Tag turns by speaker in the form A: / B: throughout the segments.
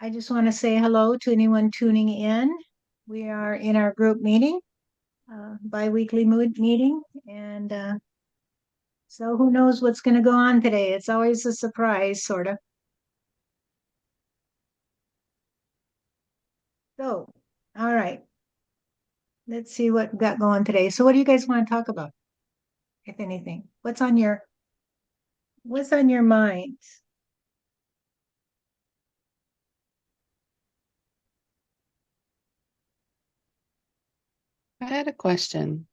A: I just want to say hello to anyone tuning in. We are in our group meeting, bi-weekly mood meeting, and so who knows what's going to go on today? It's always a surprise, sort of. So, all right, let's see what we got going today. So, what do you guys want to talk about, if anything? What's on your mind?
B: I had a question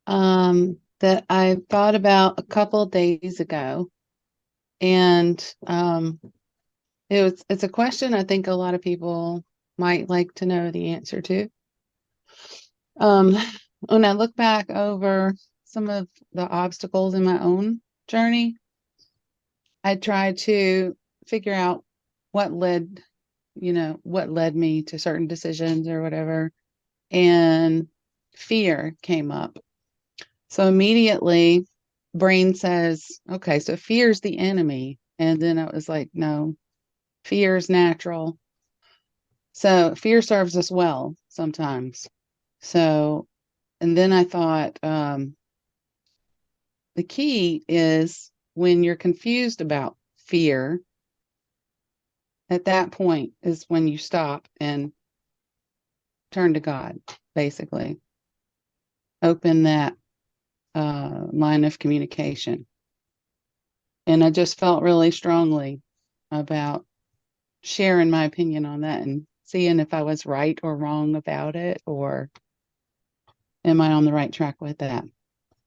B: that I thought about a couple days ago, and it's a question I think a lot of people might like to know the answer to. Um, when I look back over some of the obstacles in my own journey, I tried to figure out what led, what led me to certain decisions or whatever, and fear came up. So immediately, brain says, okay, so fear's the enemy. And then I was like, no, fear is natural. So fear serves us well sometimes. So, and then I thought, the key is when you're confused about fear, at that point is when you stop and turn to God, basically. Open that line of communication. And I just felt really strongly about sharing my opinion on that and seeing if I was right or wrong about it, or am I on the right track with that?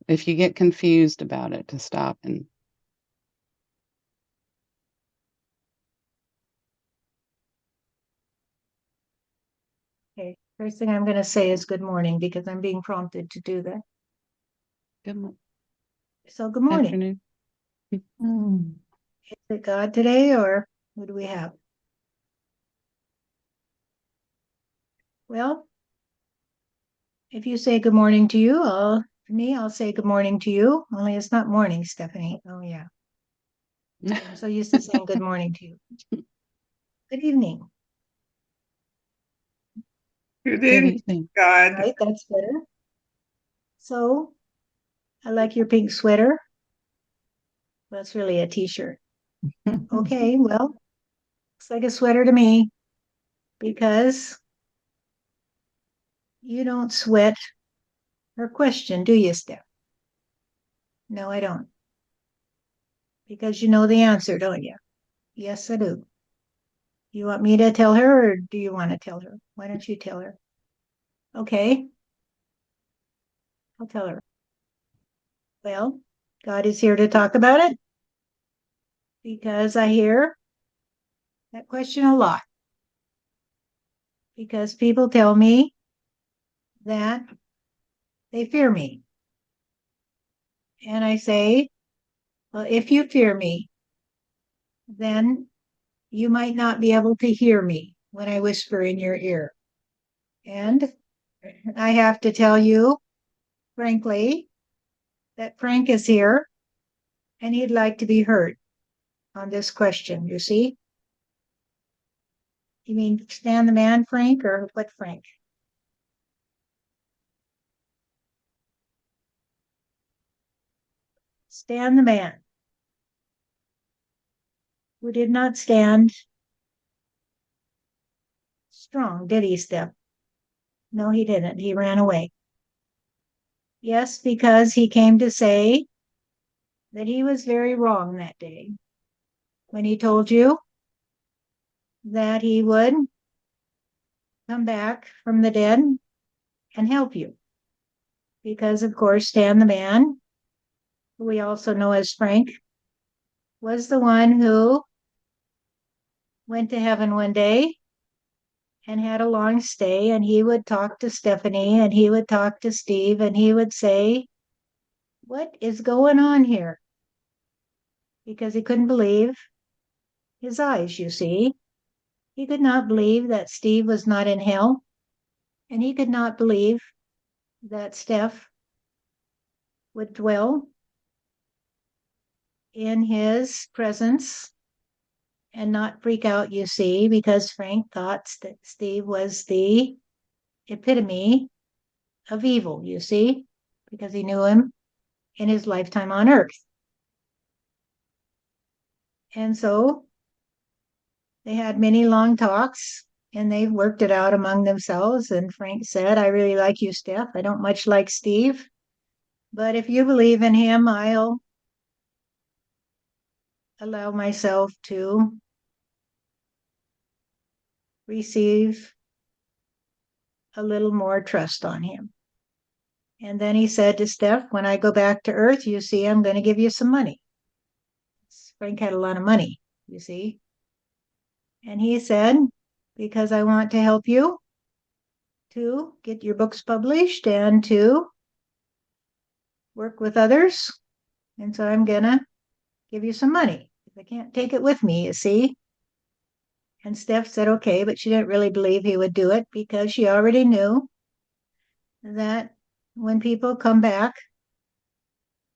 B: If you get confused about it, to stop and
A: Okay, first thing I'm going to say is good morning because I'm being prompted to do that.
B: good
A: So, good morning.
B: afternoon.
A: Is it God today, or who do we have? Well, if you say good morning to you, I'll say good morning to you. Only it's not morning, Stephanie. Oh yeah. I'm so used to saying good morning to you. Good evening.
C: Good
B: Good
C: evening,
B: evening.
C: God.
A: Right, that's better. So I like your pink sweater. That's really a t-shirt. Okay, well, looks like a sweater to me because you don't sweat her question, do you, Steph? No, I don't. Because you know the answer, don't you? Yes, I do. You want me to tell her or do you want to tell her? Why don't you tell her? Okay, I'll tell her. Well, God is here to talk about it because I hear that question a lot. Because people tell me that they fear me. And I say, well, if you fear me, then you might not be able to hear me when I whisper in your ear. And I have to tell you, frankly, that Frank is here and he'd like to be heard on this question. You see? You mean Stan the man, Frank, or what Frank? Stan the man, who did not stand strong, did he, Step? No, he didn't. He ran away. Yes, because he came to say that he was very wrong that day when he told you that he would come back from the dead and help you. Because, of course, Stan the man, who we also know as Frank, was the one who went to heaven one day and had a long stay. And he would talk to Stephanie and he would talk to Steve and he would say, what is going on here? Because he couldn't believe his eyes, you see. He could not believe that Steve was not in hell. And he could not believe that Steph would dwell in his presence and not freak out, you see, because Frank thought that Steve was the epitome of evil, you see, because he knew him in his lifetime on Earth. And so they had many long talks and they worked it out among themselves. And Frank said, I really like you, Steph. I don't much like Steve, but if you believe in him, I'll allow myself to receive a little more trust on him. And then he said to Steph, when I go back to Earth, you see, I'm going to give you some money. Frank had a lot of money, you see. And he said, because I want to help you to get your books published and to work with others. And so I'm going to give you some money. I can't take it with me, you see. And Steph said, okay, but she didn't really believe he would do it because she already knew that when people come back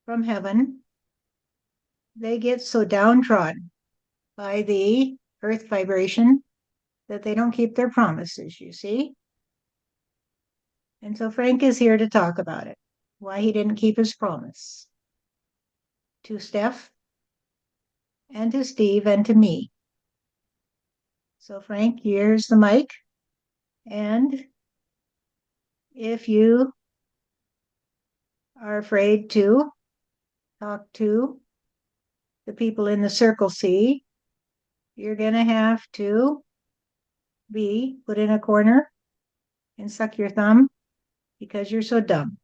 A: from heaven, they get so downtrodden by the earth vibration that they don't keep their promises, you see. And so Frank is here to talk about it, why he didn't keep his promise to Steph and to Steve and to me. So, Frank, here's the mic. And if you are afraid to talk to the people in the Circle C, you're going to have to be put in a corner and suck your thumb because you're so dumb,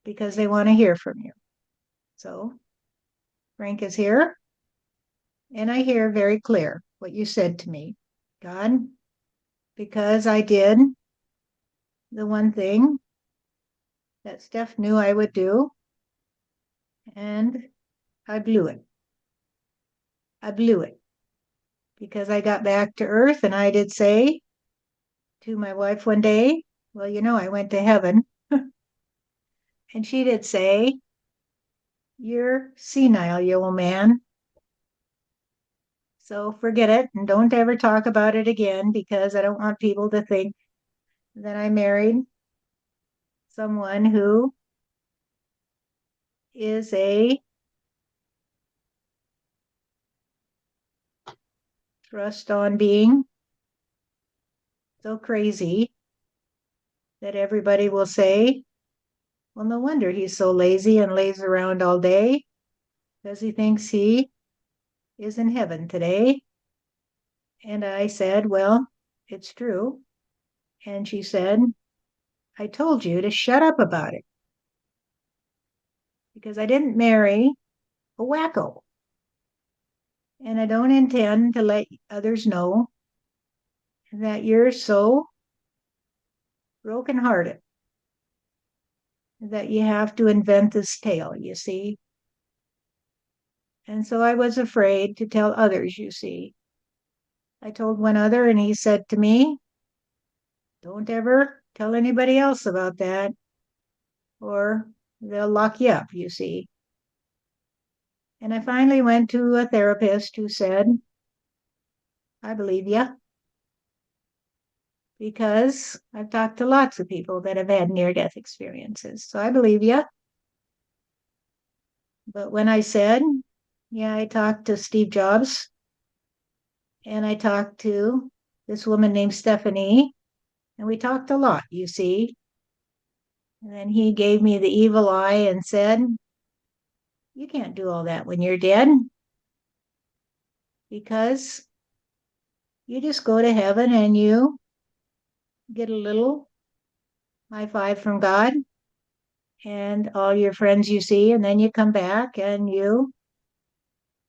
A: because they want to hear from you. So, Frank is here, and I hear very clear what you said to me. God, because I did the one thing that Steph knew I would do, and I blew it. I blew it because I got back to Earth and I did say to my wife one day, well, you know, I went to heaven. And she did say, you're senile, you old man. So forget it and don't ever talk about it again because I don't want people to think that I married someone who is a thrust on being so crazy that everybody will say, well, no wonder he's so lazy and lays around all day because he thinks he is in heaven today. And I said, well, it's true. And she said, I told you to shut up about it because I didn't marry a wacko. And I don't intend to let others know that you're so brokenhearted that you have to invent this tale, you see. And so I was afraid to tell others, you see. I told one other, and he said to me, don't ever tell anybody else about that, or they'll lock you up, you see. And I finally went to a therapist who said, I believe you, because I've talked to lots of people that have had near death experiences. So I believe you. But when I said, yeah, I talked to Steve Jobs and I talked to this woman named Stephanie, and we talked a lot, you see. And then he gave me the evil eye and said, you can't do all that when you're dead because you just go to heaven and you get a little high five from God and all your friends you see, and then you come back and you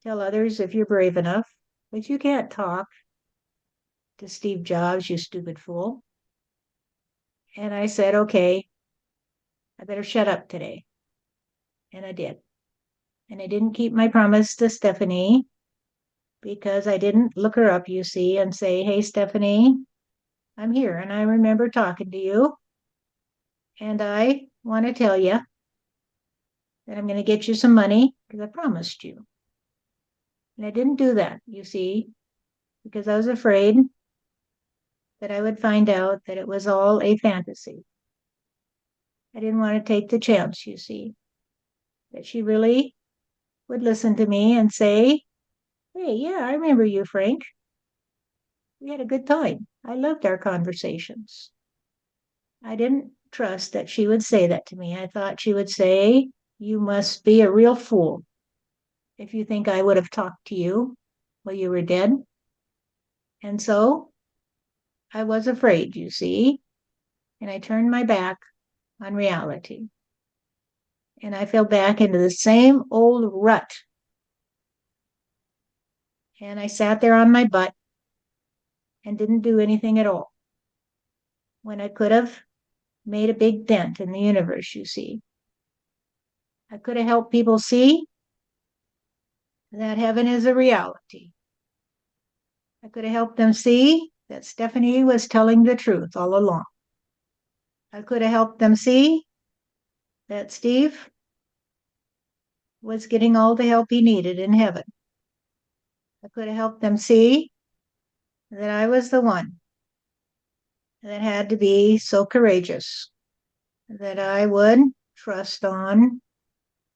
A: tell others if you're brave enough, but you can't talk to Steve Jobs, you stupid fool. And I said, okay, I better shut up today. And I did. And I didn't keep my promise to Stephanie because I didn't look her up, you see, and say, hey, Stephanie, I'm here and I remember talking to you. And I want to tell you that I'm going to get you some money because I promised you. And I didn't do that, you see, because I was afraid that I would find out that it was all a fantasy. I didn't want to take the chance, you see, that she really would listen to me and say, hey, yeah, I remember you, Frank. We had a good time. I loved our conversations. I didn't trust that she would say that to me. I thought she would say, you must be a real fool if you think I would have talked to you while you were dead. And so I was afraid, you see, and I turned my back on reality. And I fell back into the same old rut. And I sat there on my butt and didn't do anything at all when I could have made a big dent in the universe, you see. I could have helped people see that heaven is a reality. I could have helped them see that Stephanie was telling the truth all along. I could have helped them see that Steve was getting all the help he needed in heaven. I could have helped them see that I was the one that had to be so courageous that I would trust on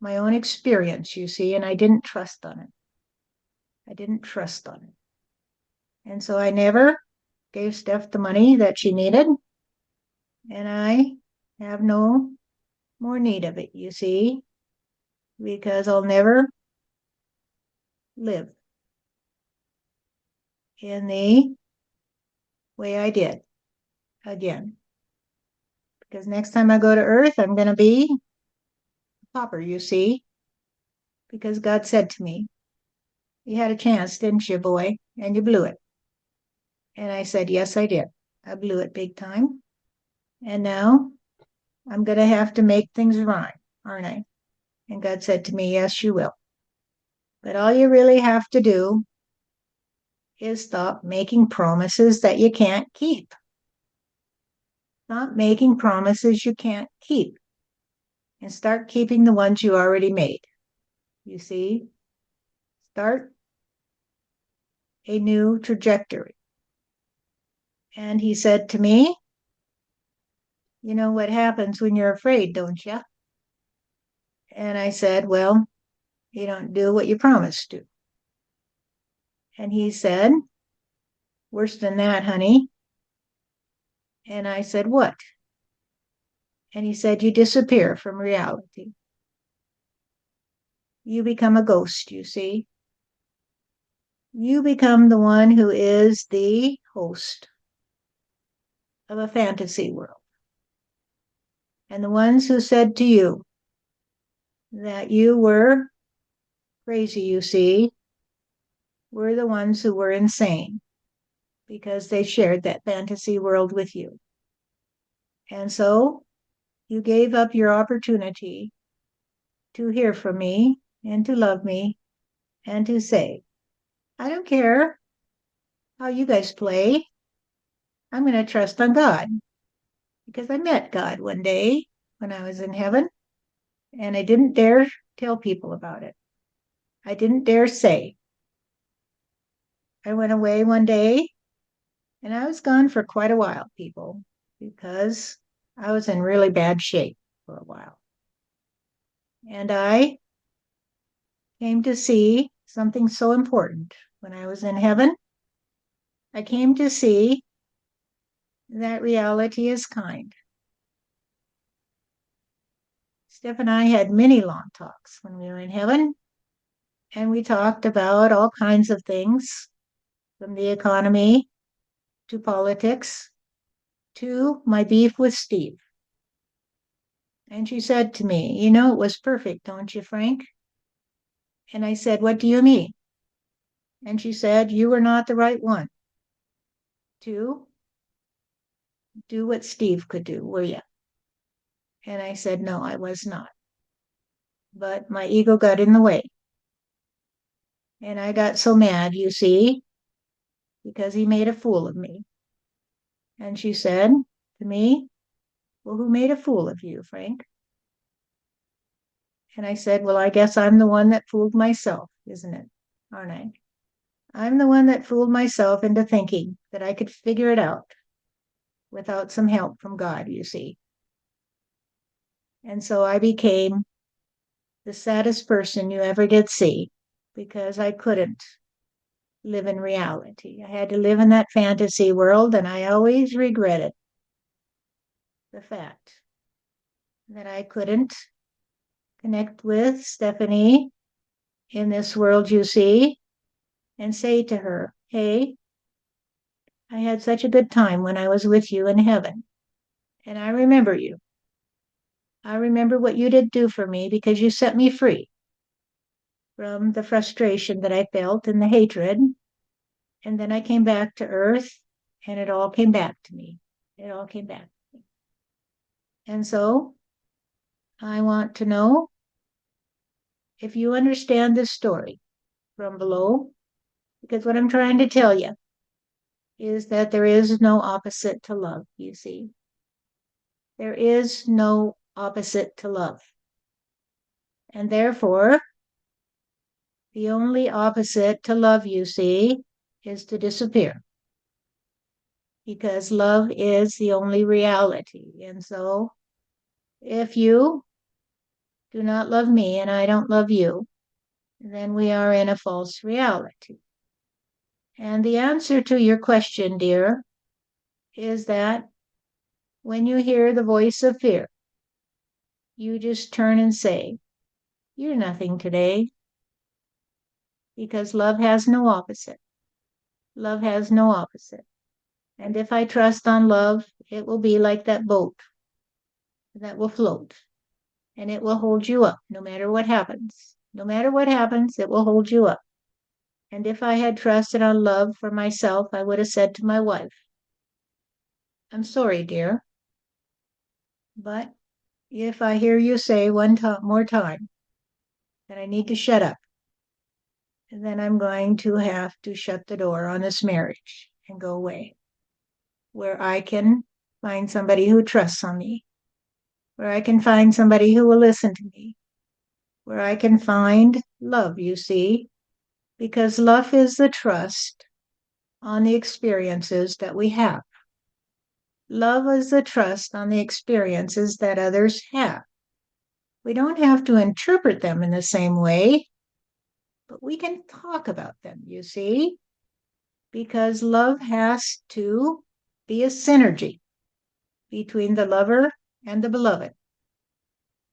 A: my own experience, you see, and I didn't trust on it. I didn't trust on it. And so I never gave Steph the money that she needed, and I have no more need of it, you see, because I'll never live in the way I did again. Because next time I go to Earth, I'm going to be a pauper, you see, because God said to me, you had a chance, didn't you, boy? And you blew it. And I said, yes, I did. I blew it big time. And now I'm going to have to make things right, aren't I? And God said to me, yes, you will. But all you really have to do is stop making promises that you can't keep. Stop making promises you can't keep and start keeping the ones you already made. You see, start a new trajectory. And he said to me, you know what happens when you're afraid, don't you? And I said, well, you don't do what you promised to. And he said, worse than that, honey. And I said, what? And he said, you disappear from reality. You become a ghost, you see. You become the one who is the host of a fantasy world. And the ones who said to you that you were crazy, you see, were the ones who were insane because they shared that fantasy world with you. And so you gave up your opportunity to hear from me and to love me and to say, I don't care how you guys play. I'm going to trust on God because I met God one day when I was in heaven and I didn't dare tell people about it. I didn't dare say. I went away one day and I was gone for quite a while, people, because I was in really bad shape for a while. And I came to see something so important when I was in heaven. I came to see that reality is kind. Steph and I had many long talks when we were in heaven, and we talked about all kinds of things from the economy to politics to my beef with Steve. And she said to me, you know, it was perfect, don't you, Frank? And I said, what do you mean? And she said, you were not the right one to do what Steve could do, were you? And I said, no, I was not. But my ego got in the way. And I got so mad, you see, because he made a fool of me. And she said to me, well, who made a fool of you, Frank? And I said, well, I guess I'm the one that fooled myself, isn't it? aren't I? I'm the one that fooled myself into thinking that I could figure it out without some help from God, you see. And so I became the saddest person you ever did see because I couldn't live in reality. I had to live in that fantasy world, and I always regretted the fact that I couldn't connect with Stephanie in this world, you see, and say to her, hey, I had such a good time when I was with you in heaven. And I remember you. I remember what you did do for me because you set me free from the frustration that I felt and the hatred. And then I came back to earth and it all came back to me. It all came back. And so I want to know if you understand this story from below, because what I'm trying to tell you is that there is no opposite to love, you see. There is no opposite to love. And therefore, the only opposite to love, you see, is to disappear. Because love is the only reality. And so, if you do not love me and I don't love you, then we are in a false reality. And the answer to your question, dear, is that when you hear the voice of fear, you just turn and say, you're nothing today, because love has no opposite. Love has no opposite. And if I trust on love, it will be like that boat that will float and it will hold you up no matter what happens. No matter what happens, it will hold you up. And if I had trusted on love for myself, I would have said to my wife, I'm sorry, dear, but if I hear you say more time that I need to shut up, then I'm going to have to shut the door on this marriage and go away, where I can find somebody who trusts on me, where I can find somebody who will listen to me, where I can find love, you see, because love is the trust on the experiences that we have. Love is the trust on the experiences that others have. We don't have to interpret them in the same way, but we can talk about them, you see, because love has to be a synergy between the lover and the beloved.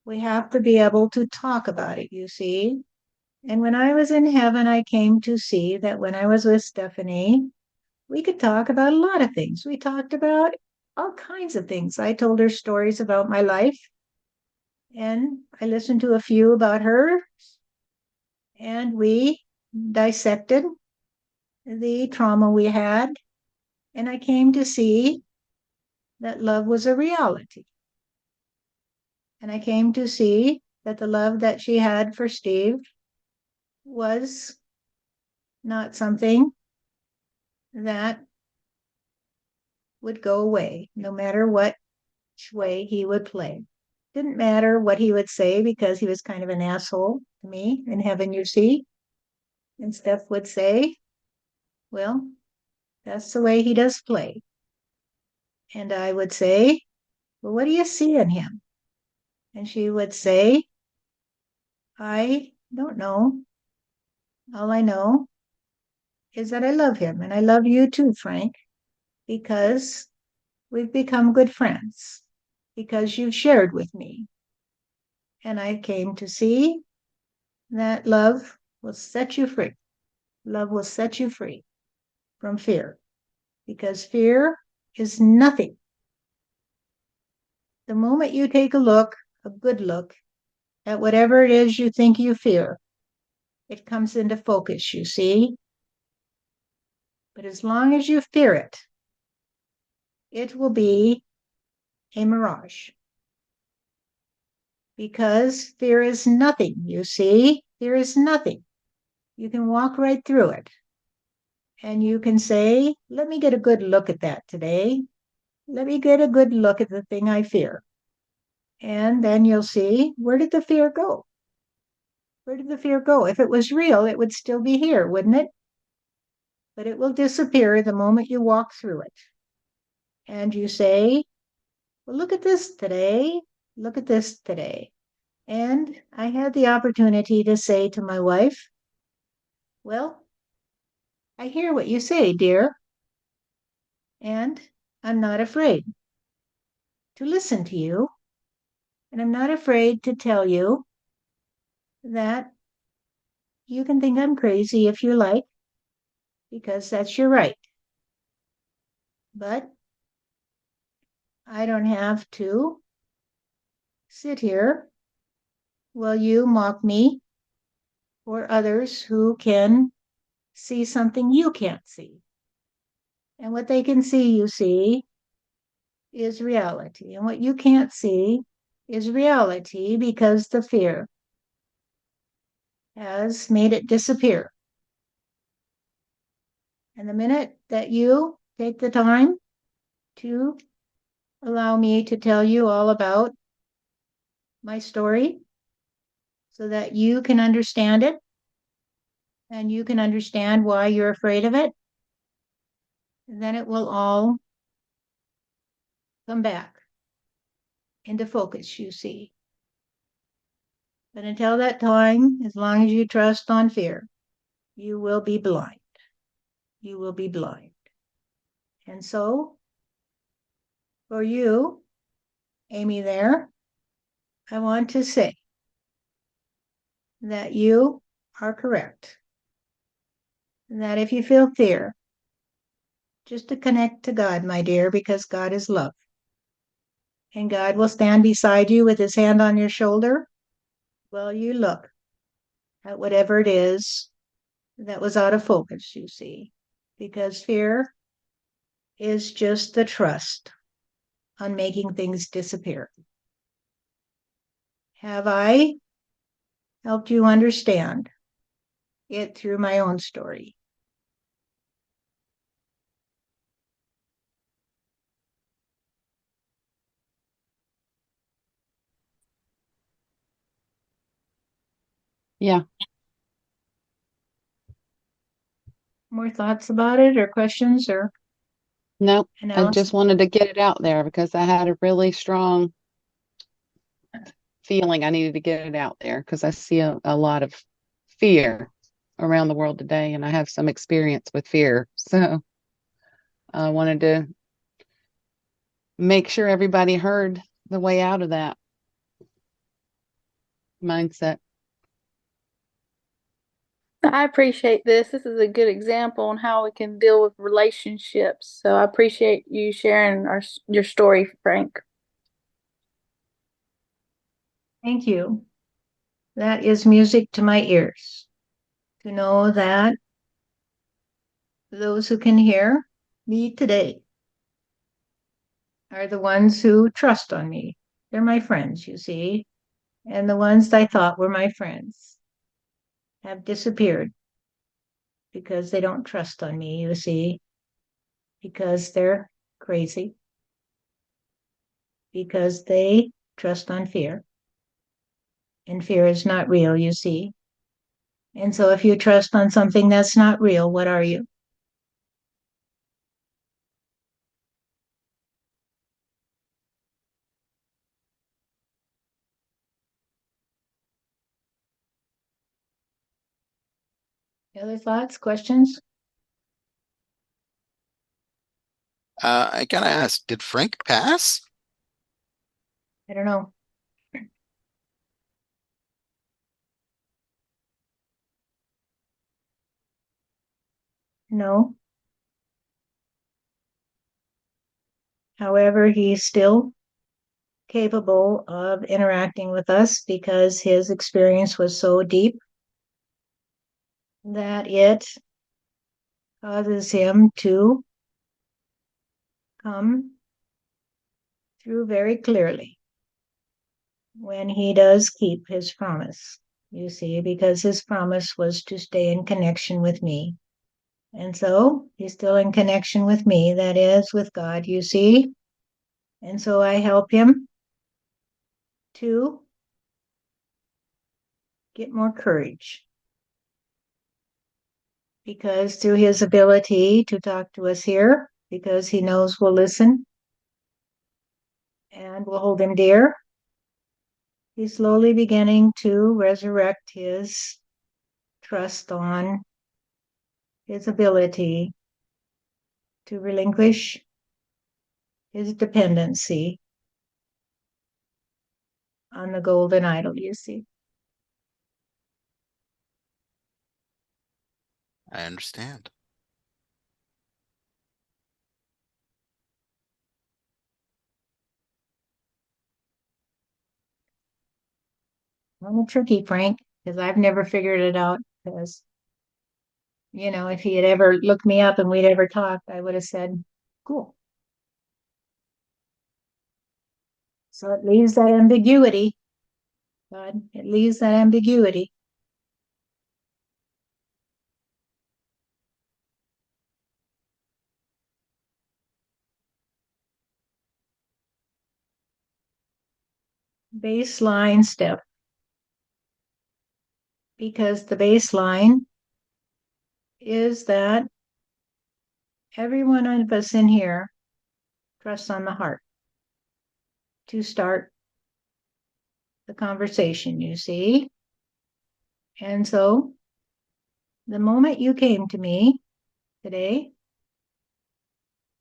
A: We have to be able to talk about it, you see. And when I was in heaven, I came to see that when I was with Stephanie, we could talk about a lot of things. We talked about all kinds of things. I told her stories about my life, and I listened to a few about her, and we dissected the trauma we had. And I came to see that love was a reality. And I came to see that the love that she had for Steve was not something that would go away, no matter what way he would play. Didn't matter what he would say because he was kind of an asshole to me in heaven, you see. And Steph would say, well, that's the way he does play. And I would say, well, what do you see in him? And she would say, I don't know. All I know is that I love him. And I love you too, Frank, because we've become good friends, because you've shared with me. And I came to see that love will set you free. Love will set you free from fear, because fear is nothing. The moment you take a good look at whatever it is you think you fear, it comes into focus, you see. But as long as you fear it, it will be a mirage. Because fear is nothing, you see. Fear is nothing. You can walk right through it. And you can say, let me get a good look at that today. Let me get a good look at the thing I fear. And then you'll see, where did the fear go? Where did the fear go? If it was real, it would still be here, wouldn't it? But it will disappear the moment you walk through it. And you say, well, look at this today. Look at this today. And I had the opportunity to say to my wife, well, I hear what you say, dear, and I'm not afraid to listen to you. And I'm not afraid to tell you that you can think I'm crazy if you like, because that's your right. But I don't have to sit here while you mock me or others who can see something you can't see. And what they can see, you see, is reality. And what you can't see is reality because the fear has made it disappear. And the minute that you take the time to allow me to tell you all about my story so that you can understand it and you can understand why you're afraid of it, then it will all come back into focus, you see. But until that time, as long as you trust on fear, you will be blind. You will be blind. And so, for you, Amy, there, I want to say that you are correct. That if you feel fear, just to connect to God, my dear, because God is love. And God will stand beside you with his hand on your shoulder while you look at whatever it is that was out of focus, you see. Because fear is just the trust on making things disappear. Have I helped you understand it through my own story?
B: Yeah.
A: More thoughts about it or questions or
B: No, I
A: analysis?
B: just wanted to get it out there because I had a really strong feeling I needed to get it out there because I see a lot of fear around the world today, and I have some experience with fear. So I wanted to make sure everybody heard the way out of that mindset.
C: I appreciate this. This is a good example on how we can deal with relationships. So I appreciate you sharing your story, Frank.
A: Thank you. That is music to my ears to know that those who can hear me today are the ones who trust on me. They're my friends, you see. And the ones I thought were my friends have disappeared because they don't trust on me, you see, because they're crazy, because they trust on fear. And fear is not real, you see. And so if you trust on something that's not real, what are you? Other thoughts, questions?
D: I gotta ask, did Frank pass?
A: I don't know. No. However, he's still capable of interacting with us because his experience was so deep that it causes him to come through very clearly when he does keep his promise, you see, because his promise was to stay in connection with me. And so he's still in connection with me, that is, with God, you see. And so I help him to get more courage. Because through his ability to talk to us here, because he knows we'll listen and we'll hold him dear, he's slowly beginning to resurrect his trust on his ability to relinquish his dependency on the golden idol, you see.
D: I understand.
A: I'm a tricky, Frank, because I've never figured it out. Because, if he had ever looked me up and we'd ever talked, I would have said, cool. So it leaves that ambiguity. God, it leaves that ambiguity. Baseline step. Because the baseline is that every one of us in here trusts on the heart to start the conversation, you see. And so the moment you came to me today,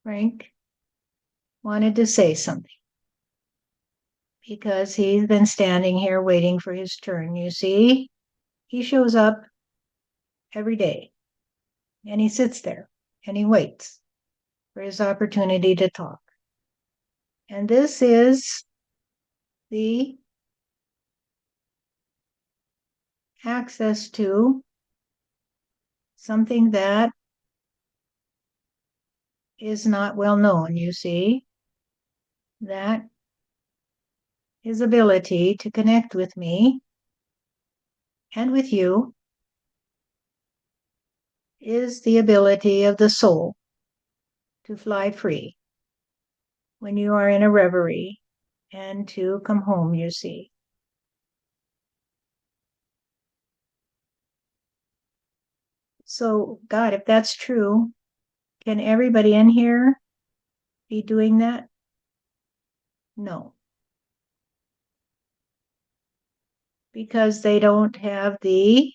A: Frank wanted to say something because he's been standing here waiting for his turn, you see. He shows up every day and he sits there and he waits for his opportunity to talk. And this is the access to something that is not well known, you see, that his ability to connect with me and with you is the ability of the soul to fly free when you are in a reverie and to come home, you see. So, God, if that's true, can everybody in here be doing that? No. Because they don't have the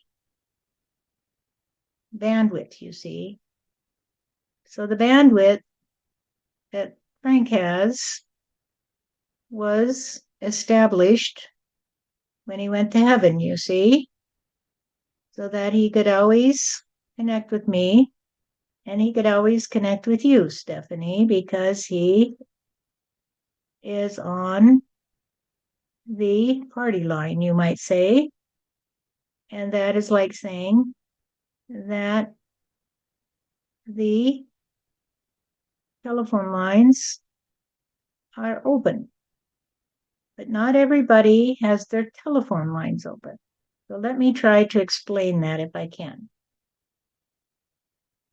A: bandwidth, you see. So the bandwidth that Frank has was established when he went to heaven, you see, so that he could always connect with me and he could always connect with you, Stephanie, because he is on the party line, you might say. And that is like saying that the telephone lines are open, but not everybody has their telephone lines open. So let me try to explain that if I can.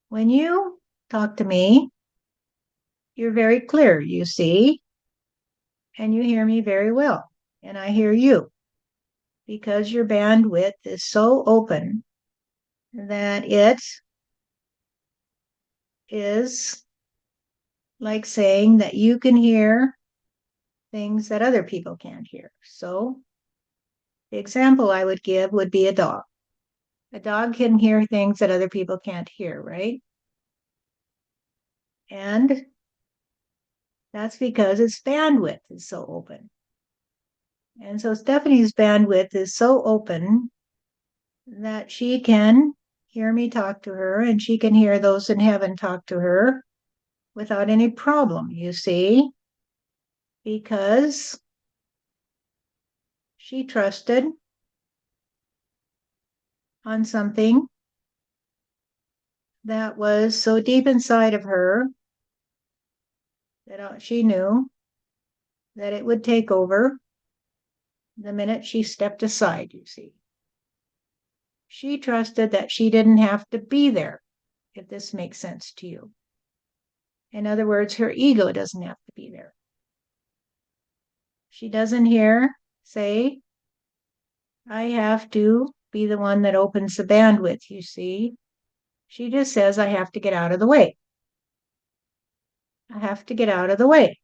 A: When you talk to me, you're very clear, you see, and you hear me very well, and I hear you because your bandwidth is so open that it is like saying that you can hear things that other people can't hear. So the example I would give would be a dog. A dog can hear things that other people can't hear, right? And that's because its bandwidth is so open. And so Stephanie's bandwidth is so open that she can hear me talk to her and she can hear those in heaven talk to her without any problem, you see, because she trusted on something that was so deep inside of her that she knew that it would take over the minute she stepped aside, you see. She trusted that she didn't have to be there, if this makes sense to you. In other words, her ego doesn't have to be there. She doesn't hear, say, I have to be the one that opens the bandwidth, you see. She just says, I have to get out of the way. I have to get out of the way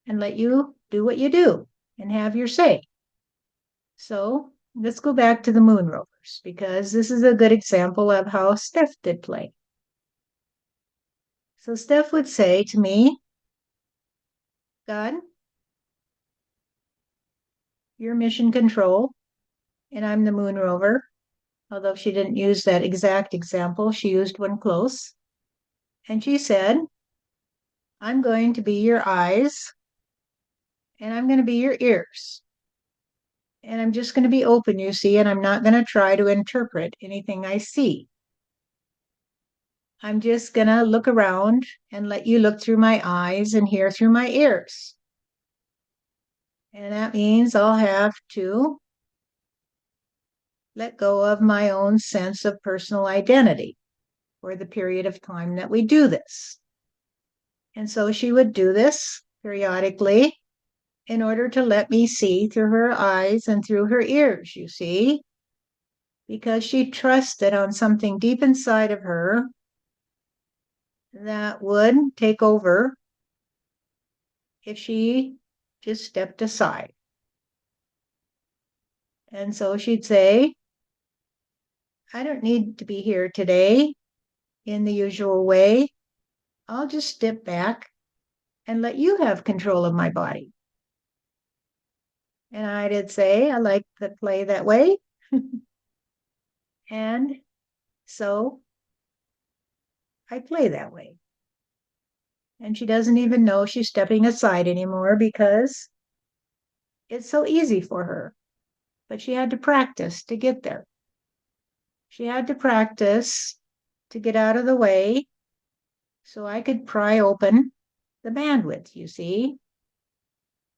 A: and let you do what you do and have your say. So let's go back to the moon rovers, because this is a good example of how Steph did play. So Steph would say to me, God, you're mission control, and I'm the moon rover. Although she didn't use that exact example, she used one close. And she said, I'm going to be your eyes, and I'm going to be your ears. And I'm just going to be open, you see, and I'm not going to try to interpret anything I see. I'm just going to look around and let you look through my eyes and hear through my ears. And that means I'll have to let go of my own sense of personal identity for the period of time that we do this. And so she would do this periodically in order to let me see through her eyes and through her ears, you see, because she trusted on something deep inside of her that would take over if she just stepped aside. And so she'd say, I don't need to be here today in the usual way. I'll just step back and let you have control of my body. And I did say, I like to play that way. And so I play that way. And she doesn't even know she's stepping aside anymore because it's so easy for her. But she had to practice to get there. She had to practice to get out of the way so I could pry open the bandwidth, you see,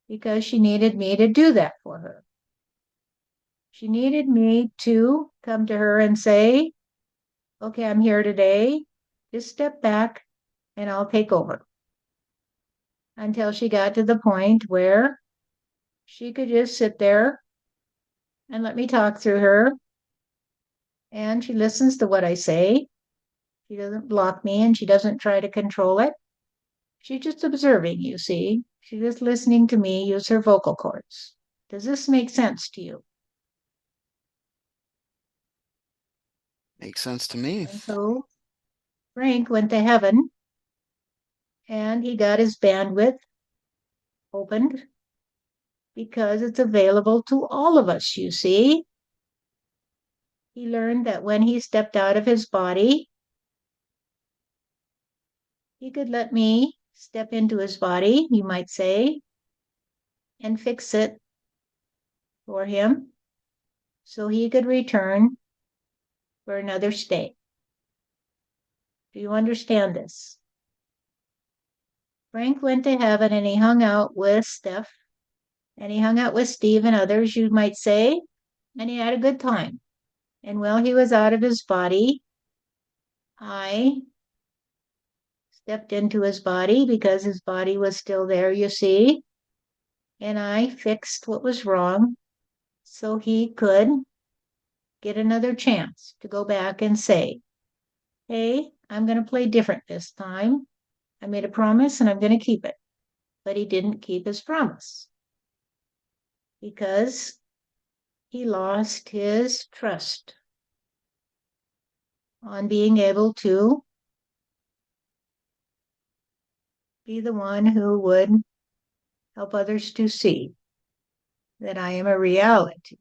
A: because she needed me to do that for her. She needed me to come to her and say, okay, I'm here today. Just step back and I'll take over. Until she got to the point where she could just sit there and let me talk through her. And she listens to what I say. She doesn't block me and she doesn't try to control it. She's just observing, you see. She's just listening to me use her vocal cords. Does this make sense to you?
D: Makes sense to me.
A: And so Frank went to heaven and he got his bandwidth opened because it's available to all of us, you see. He learned that when he stepped out of his body, he could let me step into his body, you might say, and fix it for him so he could return for another stay. Do you understand this? Frank went to heaven and he hung out with Steph and he hung out with Steve and others, you might say, and he had a good time. And while he was out of his body, I stepped into his body because his body was still there, you see, and I fixed what was wrong so he could get another chance to go back and say, hey, I'm going to play different this time. I made a promise and I'm going to keep it. But he didn't keep his promise because he lost his trust on being able to be the one who would help others to see that I am a reality.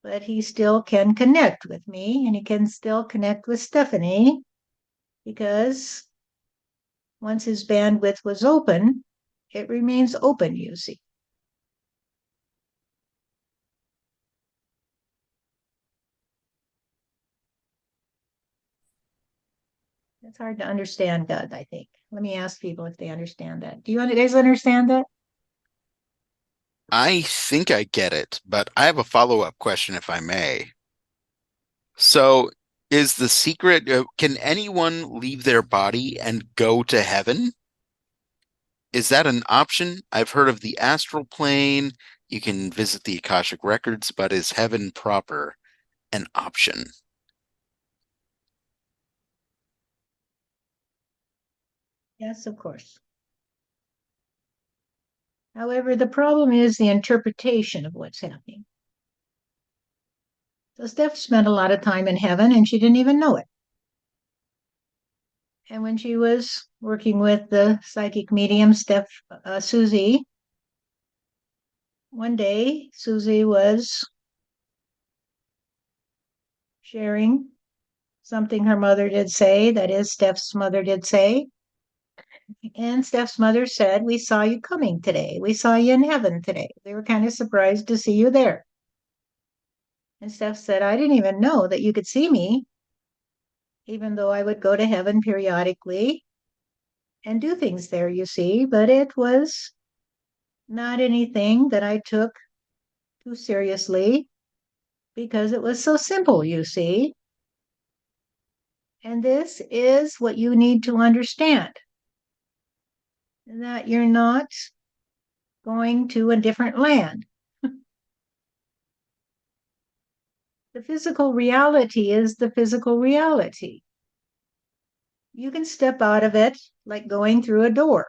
A: But he still can connect with me and he can still connect with Stephanie because once his bandwidth was open, it remains open, you see. It's hard to understand God, I think. Let me ask people if they understand that. Do you guys understand that?
D: I think I get it, but I have a follow-up question if I may. So, is the secret, can anyone leave their body and go to heaven? Is that an option? I've heard of the astral plane You can visit the Akashic records, but is heaven proper an option?
A: Yes, of course. However, the problem is the interpretation of what's happening. So Steph spent a lot of time in heaven and she didn't even know it. And when she was working with the psychic medium, Susie, one day Susie was sharing something her mother did say, that is, Steph's mother did say. And Steph's mother said, "We saw you coming today. We saw you in heaven today. We were kind of surprised to see you there." And Steph said, "I didn't even know that you could see me, even though I would go to heaven periodically and do things there, you see, but it was not anything that I took too seriously because it was so simple, you see. And this is what you need to understand, that you're not going to a different land. The physical reality is the physical reality. You can step out of it like going through a door,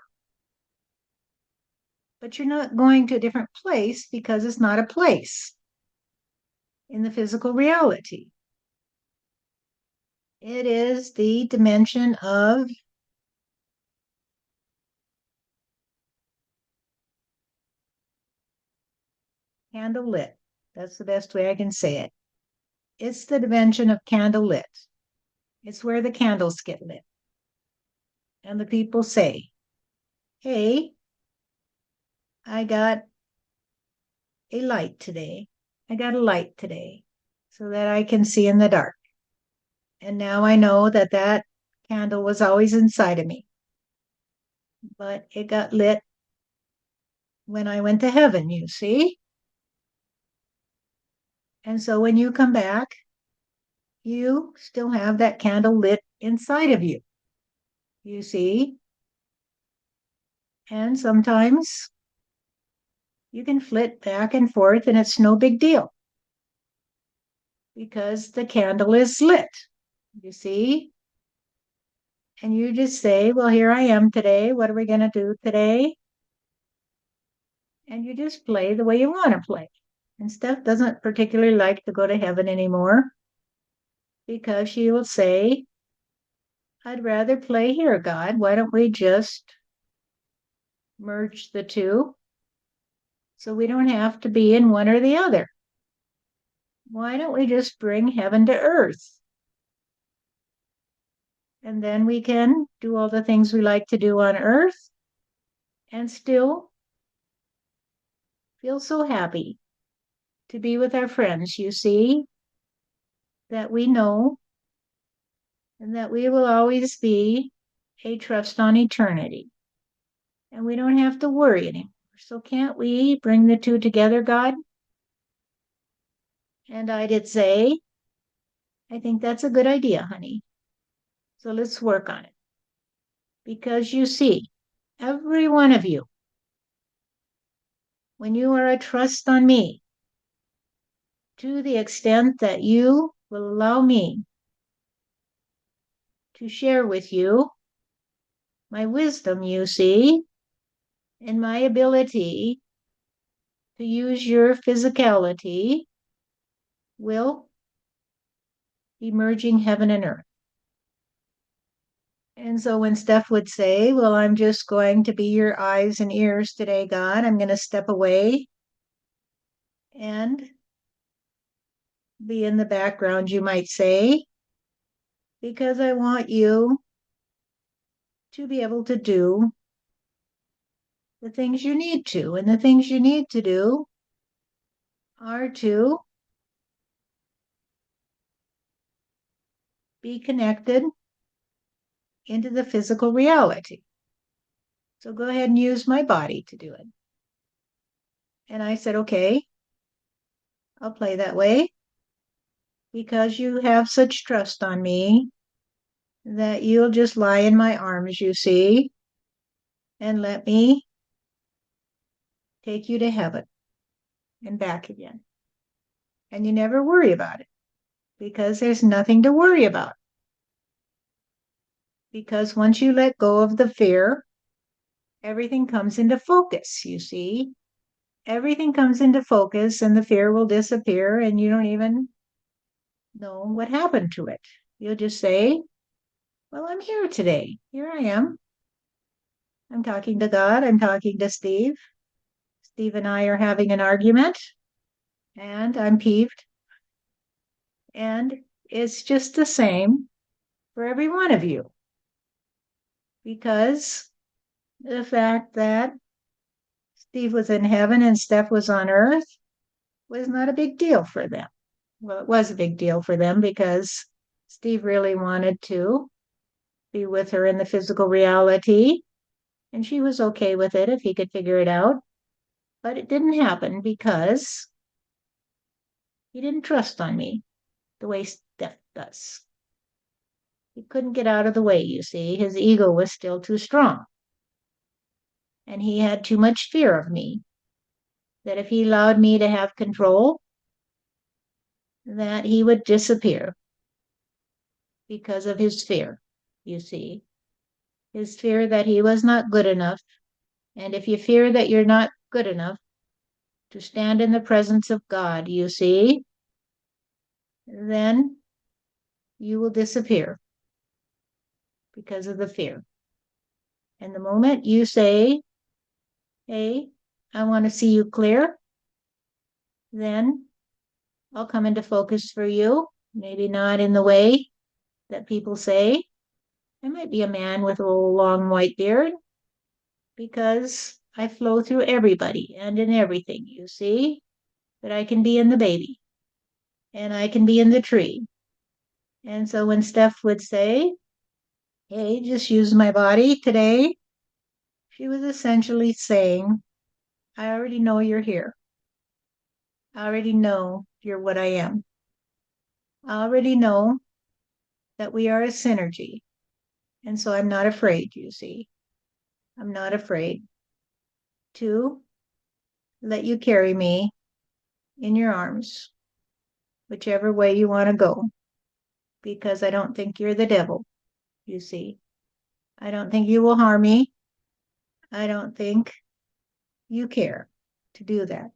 A: but you're not going to a different place because it's not a place in the physical reality. It is the dimension of candle lit. That's the best way I can say it. It's the dimension of candle lit. It's where the candles get lit. And the people say, "Hey, I got a light today. I got a light today so that I can see in the dark. And now I know that that candle was always inside of me, but it got lit when I went to heaven, you see? And so when you come back, you still have that candle lit inside of you, you see? And sometimes you can flit back and forth and it's no big deal because the candle is lit, you see? And you just say, "Well, here I am today. What are we going to do today?" And you just play the way you want to play. And Steph doesn't particularly like to go to heaven anymore because she will say, "I'd rather play here, God. Why don't we just merge the two so we don't have to be in one or the other? Why don't we just bring heaven to earth? And then we can do all the things we like to do on earth and still feel so happy to be with our friends, you see, that we know and that we will always be a trust on eternity. And we don't have to worry anymore. So can't we bring the two together, God?" And I did say, "I think that's a good idea, honey. So let's work on it." Because you see, every one of you, when you are a trust on me, to the extent that you will allow me to share with you my wisdom, you see, and my ability to use your physicality, will be merging heaven and earth. And so when Steph would say, "Well, I'm just going to be your eyes and ears today, God, I'm going to step away and be in the background," you might say, "because I want you to be able to do the things you need to." And the things you need to do are to be connected into the physical reality. So go ahead and use my body to do it. And I said, "Okay, I'll play that way because you have such trust on me that you'll just lie in my arms, you see, and let me take you to heaven." and back again. And you never worry about it because there's nothing to worry about. Because once you let go of the fear, everything comes into focus, you see. Everything comes into focus and the fear will disappear and you don't even know what happened to it. You'll just say, well, I'm here today. Here I am. I'm talking to God. I'm talking to Steve. Steve and I are having an argument and I'm peeved. And it's just the same for every one of you. Because the fact that Steve was in heaven and Steph was on earth was not a big deal for them. Well, it was a big deal for them because Steve really wanted to be with her in the physical reality, and she was okay with it if he could figure it out. But it didn't happen because he didn't trust on me the way Steph does. He couldn't get out of the way, you see. His ego was still too strong. And he had too much fear of me. That if he allowed me to have control, that he would disappear because of his fear, you see. His fear that he was not good enough. And if you fear that you're not good enough to stand in the presence of God, you see, then you will disappear because of the fear. And the moment you say, hey, I want to see you clear, then I'll come into focus for you. Maybe not in the way that people say. I might be a man with a little long white beard because I flow through everybody and in everything, you see. But I can be in the baby and I can be in the tree. And so when Steph would say, hey, just use my body today, she was essentially saying, I already know you're here. I already know you're what I am. I already know that we are a synergy. And so I'm not afraid, you see. I'm not afraid to let you carry me in your arms, whichever way you want to go, because I don't think you're the devil, you see. I don't think you will harm me. I don't think you care to do that.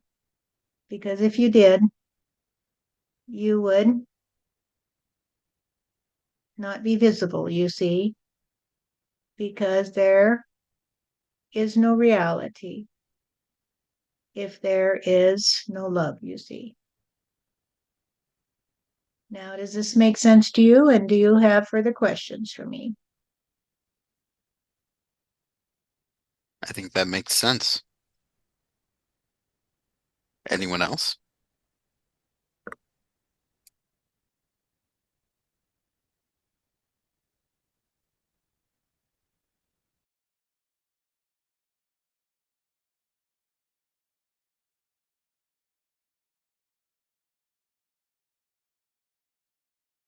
A: Because if you did, you would not be visible, you see, because there is no reality if there is no love, you see. Now, does this make sense to you? And do you have further questions for me?
D: I think that makes sense. Anyone else?